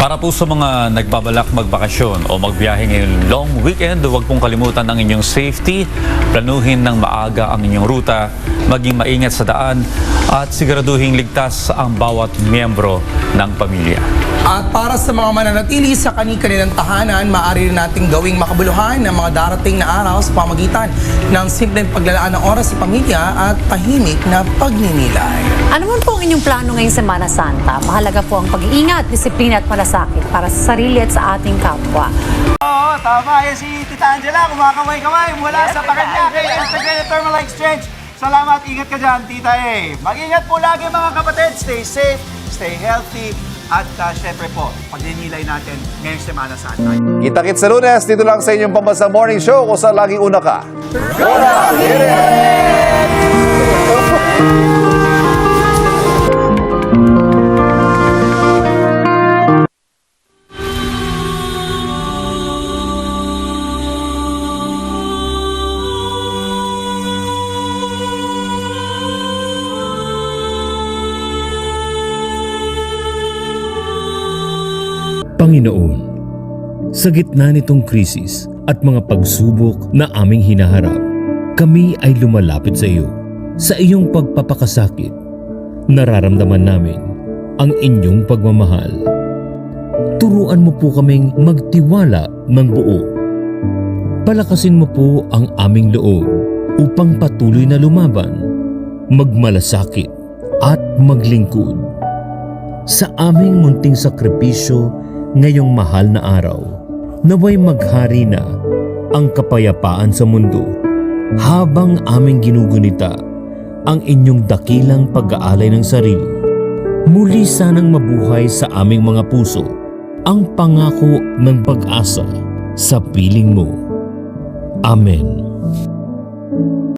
Para po sa mga nagbabalak magbakasyon o magbiyahe ngayong long weekend, huwag pong kalimutan ang inyong safety. Planuhin ng maaga ang inyong ruta, maging maingat sa daan at siguraduhin ligtas ang bawat miyembro ng pamilya. At para sa mga mananatili sa kani-kanilang tahanan, maaari rin nating gawing makabuluhan ng mga darating na araw sa pamagitan ng simpleng paglalaan ng oras sa pamilya at tahimik na pagninilay. Ano man po ang inyong plano ngayong Semana Santa? Mahalaga po ang pag-iingat, disiplina at malasakit para sa sarili at sa ating kapwa. Oo, tama. Yan si Tita Angela, kumakamay-kamay mula sa Paranaque Integrated Thermal Exchange. Salamat, ingat ka dyan, Tita A. Mag-ingat po lagi mga kapatid. Stay safe, stay healthy, at syempre po, pagninilay natin ngayong Semana Santa. Kita-kits sa Lunes, dito lang sa inyong Pambansang Morning Show kung saan laging una ka. Panginoon, sa gitna nitong krisis at mga pagsubok na aming hinaharap, kami ay lumalapit sa iyo. Sa iyong pagpapakasakit, nararamdaman namin ang inyong pagmamahal. Turuan mo po kaming magtiwala ng buo. Palakasin mo po ang aming loob upang patuloy na lumaban, magmalasakit at maglingkod. Sa aming munting sakripisyo ngayong mahal na araw, naway maghari na ang kapayapaan sa mundo habang aming ginugunita ang inyong dakilang pag-aalay ng sarili. Muli sanang mabuhay sa aming mga puso ang pangako ng pag-asa sa piling mo. Amen.